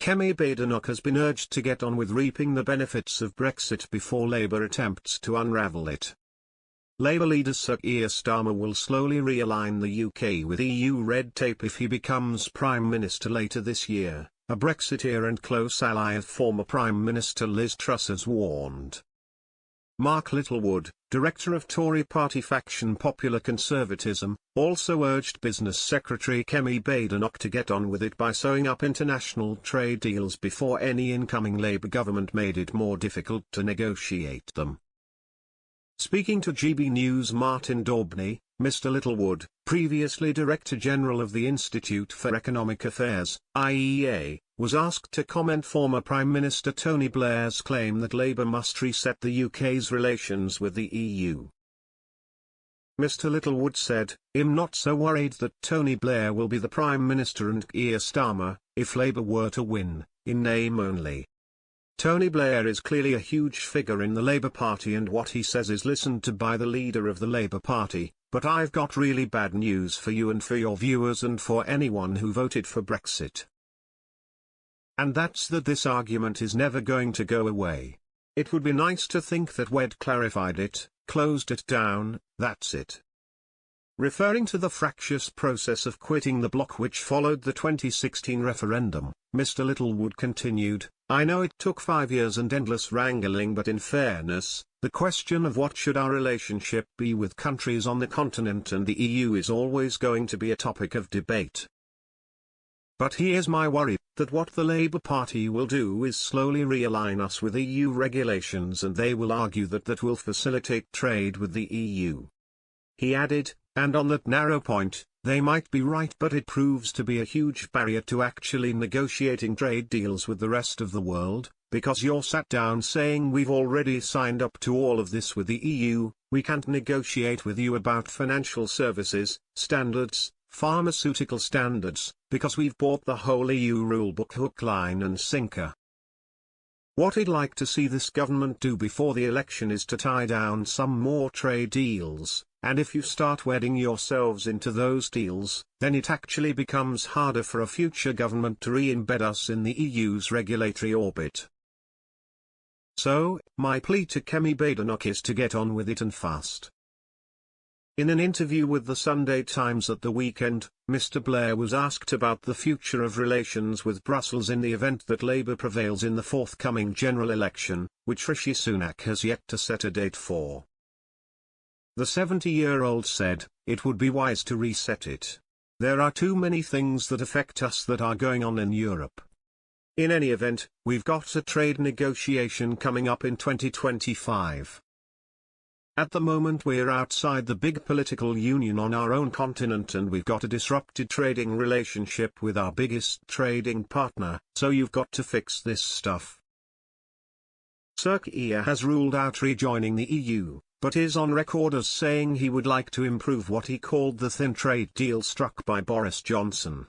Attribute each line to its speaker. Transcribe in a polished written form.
Speaker 1: Kemi Badenoch has been urged to get on with reaping the benefits of Brexit before Labour attempts to unravel it. Labour leader Sir Keir Starmer will slowly realign the UK with EU red tape if he becomes Prime Minister later this year, a Brexiteer and close ally of former Prime Minister Liz Truss has warned. Mark Littlewood, director of Tory party faction Popular Conservatism, also urged Business Secretary Kemi Badenoch to get on with it by sewing up international trade deals before any incoming Labour government made it more difficult to negotiate them. Speaking to GB News Martin Daubney, Mr. Littlewood, previously Director General of the Institute for Economic Affairs, IEA, was asked to comment former Prime Minister Tony Blair's claim that Labour must reset the UK's relations with the EU. Mr. Littlewood said, "I'm not so worried that Tony Blair will be the Prime Minister and Keir Starmer, if Labour were to win, in name only. Tony Blair is clearly a huge figure in the Labour Party and what he says is listened to by the leader of the Labour Party, but I've got really bad news for you and for your viewers and for anyone who voted for Brexit. And that's that this argument is never going to go away. It would be nice to think that we'd clarified it, closed it down, that's it." Referring to the fractious process of quitting the bloc which followed the 2016 referendum, Mr. Littlewood continued, "I know it took 5 years and endless wrangling, but in fairness, the question of what should our relationship be with countries on the continent and the EU is always going to be a topic of debate. But here's my worry, that what the Labour Party will do is slowly realign us with EU regulations and they will argue that that will facilitate trade with the EU." He added, "And on that narrow point, they might be right, but it proves to be a huge barrier to actually negotiating trade deals with the rest of the world, because you're sat down saying we've already signed up to all of this with the EU, we can't negotiate with you about financial services, standards, pharmaceutical standards, because we've bought the whole EU rulebook hook, line and sinker." What I'd like to see this government do before the election is to tie down some more trade deals, and if you start wedding yourselves into those deals, then it actually becomes harder for a future government to re-embed us in the EU's regulatory orbit. So, my plea to Kemi Badenoch is to get on with it and fast. In an interview with the Sunday Times at the weekend, Mr. Blair was asked about the future of relations with Brussels in the event that Labour prevails in the forthcoming general election, which Rishi Sunak has yet to set a date for. The 70-year-old said, "It would be wise to reset it. There are too many things that affect us that are going on in Europe. In any event, we've got a trade negotiation coming up in 2025. At the moment we're outside the big political union on our own continent and we've got a disrupted trading relationship with our biggest trading partner, so you've got to fix this stuff." Sir Keir has ruled out rejoining the EU, but is on record as saying he would like to improve what he called the thin trade deal struck by Boris Johnson.